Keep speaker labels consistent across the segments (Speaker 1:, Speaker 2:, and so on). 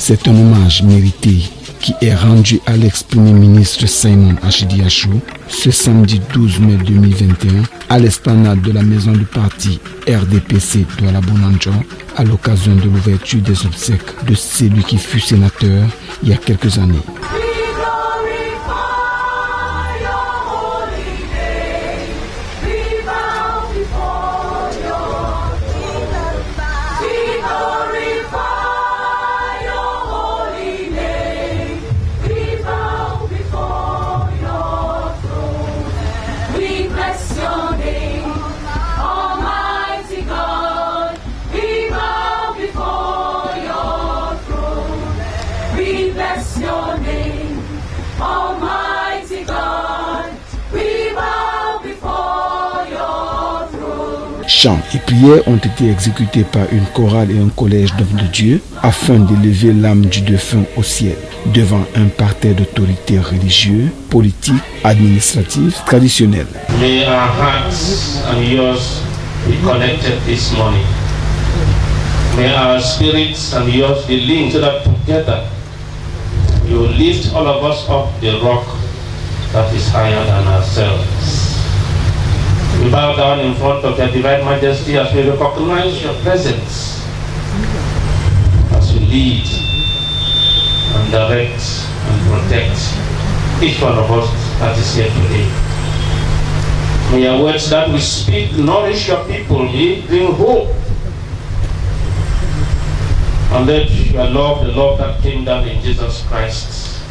Speaker 1: C'est un hommage mérité qui est rendu à l'ex-premier ministre Simon Achidi Yachou ce samedi 12 mai 2021 à l'esplanade de la maison du parti RDPC Douala Bounandjo à l'occasion de l'ouverture des obsèques de celui qui fut sénateur il y a quelques années. Chants et prières ont été exécutés par une chorale et un collège d'hommes de Dieu afin d'élever l'âme du défunt au ciel devant un parterre d'autorités religieuses, politiques, administratives, traditionnelles.
Speaker 2: May our hearts and yours be connected this morning. May our spirits and yours be linked so that together you will lift all of us up the rock that is higher than ourselves. We bow down in front of your divine majesty as we recognize your presence, as you lead and direct and protect each one of us that is here today. May your words that we speak nourish your people, may bring hope. And let your love, the love that came down in Jesus Christ,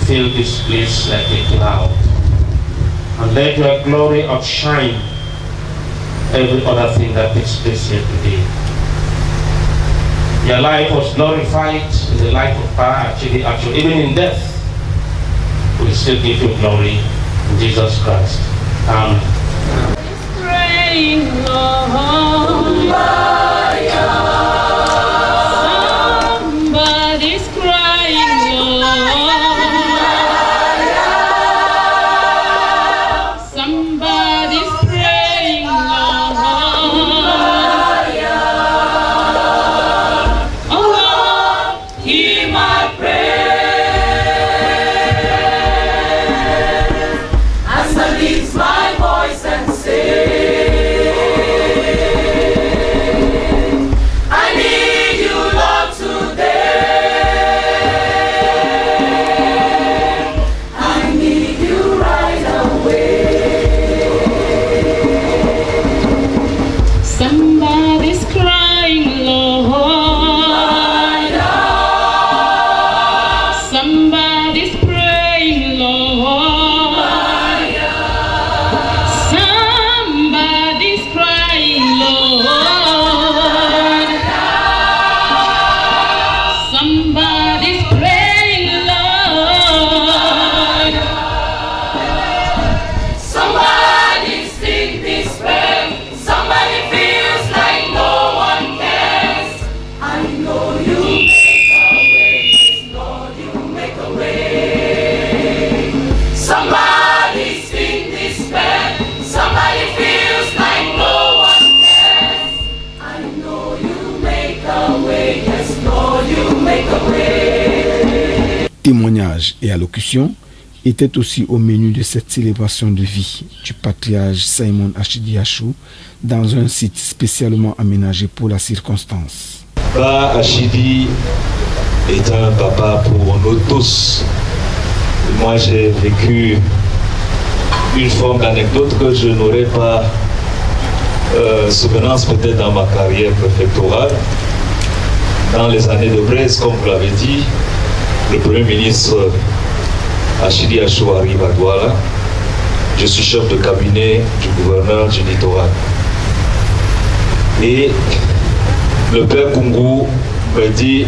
Speaker 2: fill this place like a cloud. And let your glory outshine every other thing that takes place here today. Your life was glorified in the life of power, actually, even in death. We still give you glory in Jesus Christ. Amen.
Speaker 3: Praying, Lord. Somebody's crying, Lord. Somebody's praying, Lord. Oh Lord, hear my prayer as I lift my voice and say, I need you, Lord, today. I need you right away. Somebody's crying, Lord. Somebody's praying, Lord. Somebody's crying, Lord. Somebody's praying, Lord. Somebody's in despair. Somebody feels like no one cares. I know you make a way. Lord, you make a way. Somebody's in despair. Somebody feels like no one cares. I know you make a way. Yes, Lord, you make a way.
Speaker 1: Témoignages et allocutions étaient aussi au menu de cette célébration de vie du patriarche Simon Achidi Yachou dans un site spécialement aménagé pour la circonstance.
Speaker 4: Papa Achidi est un papa pour nous tous. Moi, j'ai vécu une forme d'anecdote que je n'aurais pas souvenance peut-être dans ma carrière préfectorale. Dans les années de Braise, comme vous l'avez dit, le Premier ministre Achidi Yachou arrive à Douala. Je suis chef de cabinet du gouverneur du littoral. Et le père Kungu me dit,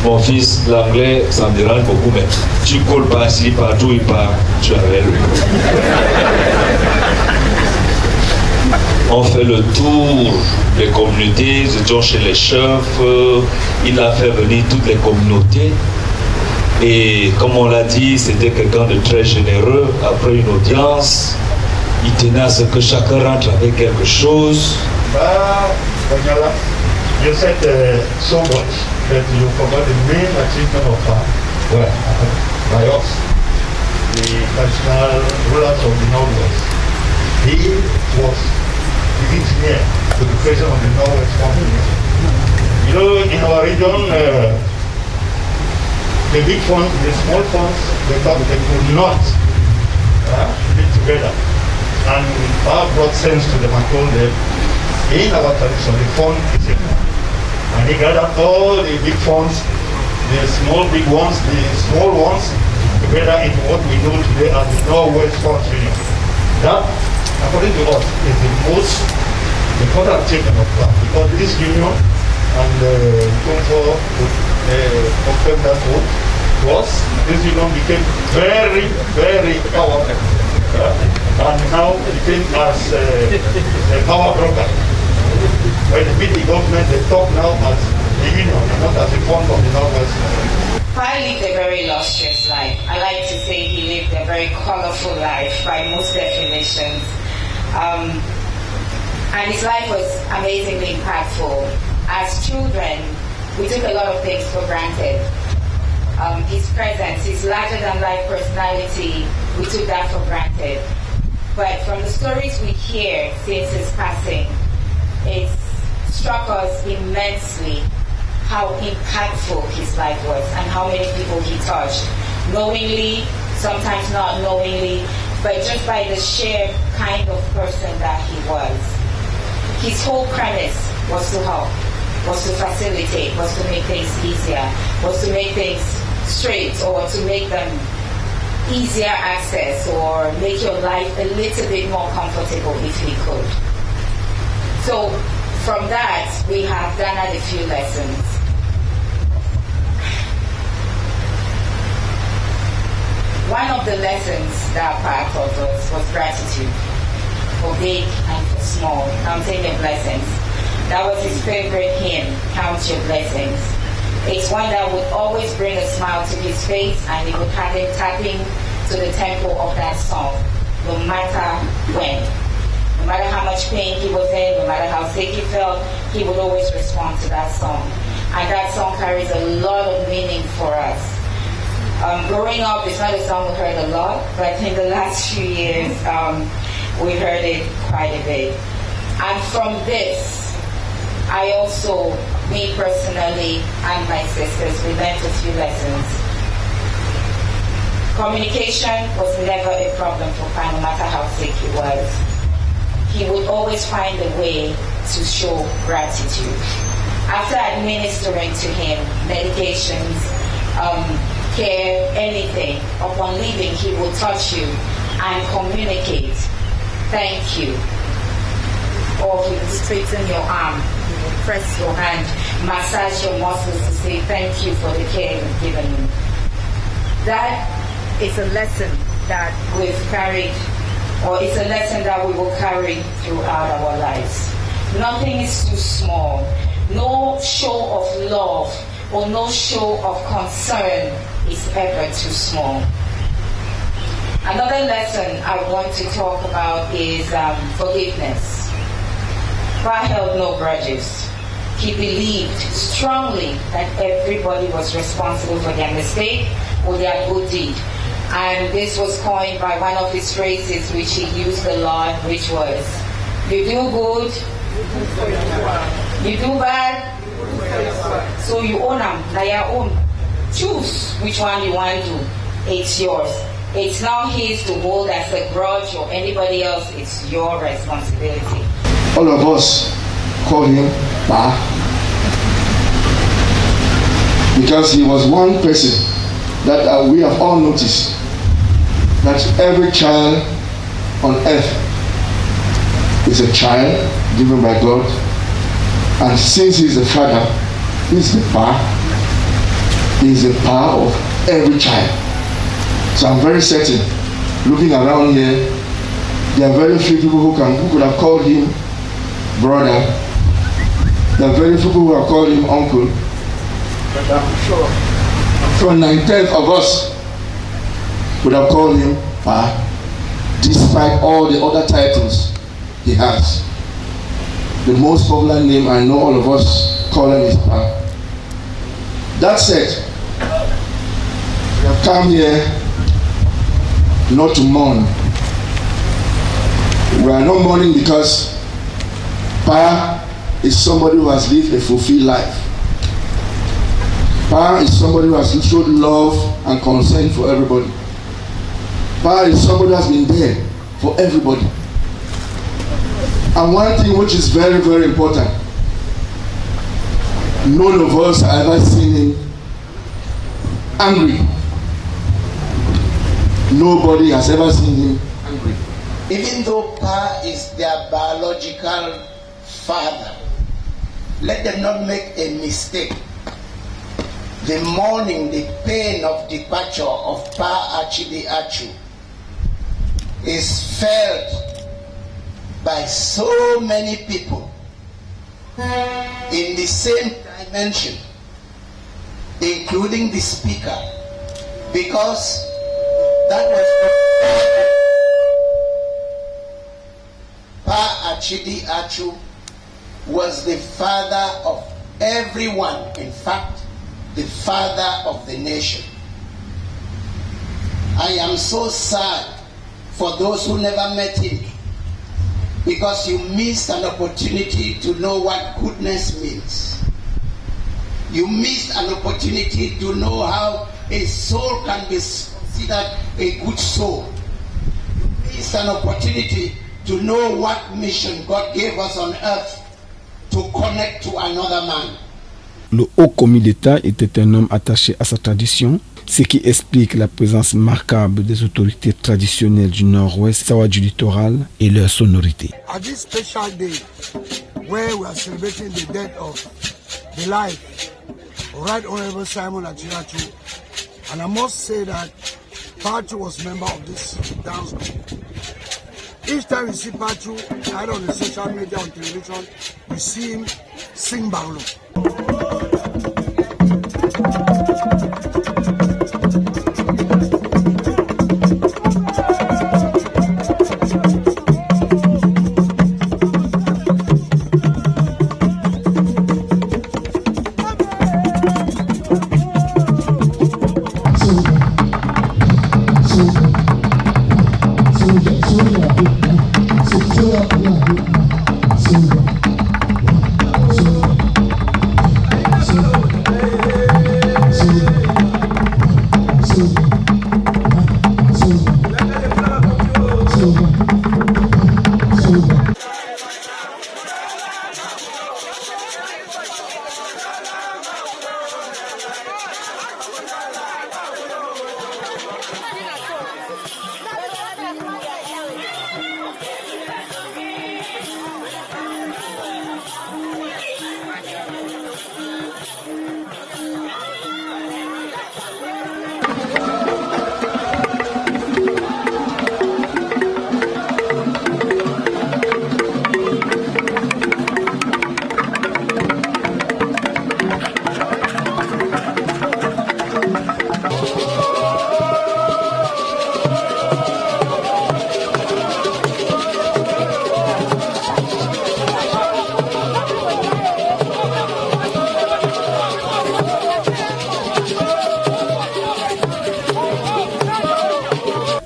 Speaker 4: mon fils, l'anglais, ça me dérange beaucoup, mais tu colles pas ici, partout il part, tu avais lui. On fait le tour des communautés, nous étions chez les chefs, il a fait venir toutes les communautés. Et comme on l'a dit, c'était quelqu'un de très généreux. Après une audience, il tenait à ce que chacun rentre avec quelque chose.
Speaker 5: Je sais que sombre that you forgot the main achievement of by us, the traditional rulers of the Northwest. He was the engineer to the creation of the Northwest Company. You know, in our region, the big funds, the small funds, they thought they could not live together. And God brought sense to them and told them, in our tradition, the fund is a fund. And he gathered all the big funds, the small big ones, the small ones, together into what we know today as the Northwest Funds Union. That, according to us, is the most important achievement of God, because this union and Tumfo confirmed that to us, this union became very, very powerful. And now it became as a power broker. When they beat the government, they talk now as the union and not as a fund of the Northwest.
Speaker 6: Pai lived a very illustrious life. I like to say he lived a very colorful life by most definitions. And his life was amazingly impactful. As children, we took a lot of things for granted. His presence, his larger-than-life personality, we took that for granted. But from the stories we hear since his passing, it struck us immensely how impactful his life was and how many people he touched. Knowingly, sometimes not knowingly, but just by the sheer kind of person that he was. His whole premise was to help, was to facilitate, was to make things easier, was to make things straight, or to make them easier access, or make your life a little bit more comfortable if he could. So from that, we have garnered a few lessons. One of the lessons that Pa taught us was gratitude, for big and for small, counting your blessings. That was his favorite hymn, Count Your Blessings. It's one that would always bring a smile to his face, and he would have him tapping to the tempo of that song, no matter when. No matter how much pain he was in, no matter how sick he felt, he would always respond to that song. And that song carries a lot of meaning for us. Growing up, it's not a song we heard a lot, but in the last few years, we heard it quite a bit. And from this, I also, me personally, and my sisters, we learned a few lessons. Communication was never a problem for Pa, no matter how sick he was. He would always find a way to show gratitude. After administering to him medications, care, anything, upon leaving, he would touch you and communicate, thank you. Or he would straighten your arm, he would press your hand, massage your muscles to say thank you for the care you've given me. That is a lesson that we've carried, or it's a lesson that we will carry throughout our lives. Nothing is too small. No show of love or no show of concern is ever too small. Another lesson I want to talk about is forgiveness. Pa held no grudges. He believed strongly that everybody was responsible for their mistake or their good deed. And this was coined by one of his phrases which he used a lot, which was, you do good, you do bad, so you own them, they are own. Choose which one you want to do. It's yours. It's not his to hold as a grudge or anybody else. It's your responsibility.
Speaker 7: All of us call him Pa, because he was one person that we have all noticed that every child on earth is a child given by God, and since he's the father, he's the Pa. He's the Pa of every child. So I'm very certain, looking around here, there are very few people who could have called him brother. There are very few people who have called him uncle. But I'm sure from 9/10 of us would have called him Pa, despite all the other titles he has. The most popular name I know all of us call him is Pa. That said, we have come here not to mourn. We are not mourning because Pa is somebody who has lived a fulfilled life. Pa is somebody who has showed love and concern for everybody. Pa is somebody who has been there for everybody. And one thing which is very, very important, none of us have ever seen him angry. Nobody has ever seen him angry.
Speaker 8: Even though Pa is their biological father, let them not make a mistake. The mourning, the pain of departure of Pa Achidi Achu is felt by so many people in the same dimension, including the speaker, because that was Pa Achidi Achu was the father of everyone, in fact, the father of the nation. I am so sad for those who never met him, because you missed an opportunity to know what goodness means. You missed an opportunity to know how a soul can be considered a good soul. You missed an opportunity to know what mission God gave us on earth to connect to another man.
Speaker 1: Le haut commis d'État était un homme attaché à sa tradition, ce qui explique la présence remarquable des autorités traditionnelles du Nord-Ouest, Sawa du littoral et leur sonorité.
Speaker 9: At this special day, where we are celebrating the death of the life of Right Honorable Simon Achidi Achu, and I must say that Pachu was a member of this dance group. Each time you see Pachu, either on the social media, on television, you see him sing Banglo.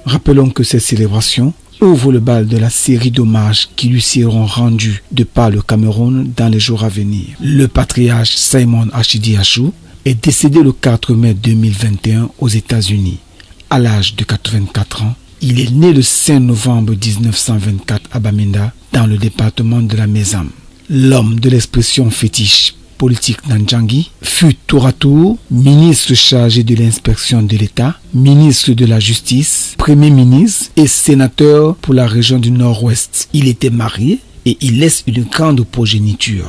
Speaker 1: Rappelons que ces célébrations ouvrent le bal de la série d'hommages qui lui seront rendus de par le Cameroun dans les jours à venir. Le patriarche Simon Achidi Achu est décédé le 4 mai 2021 aux États-Unis, à l'âge de 84 ans. Il est né le 5 novembre 1924 à Bamenda, dans le département de la Mézam. L'homme de l'expression fétiche politique Nanjangi fut tour à tour ministre chargé de l'inspection de l'État, ministre de la Justice, premier ministre et sénateur pour la région du Nord-Ouest. Il était marié et il laisse une grande progéniture.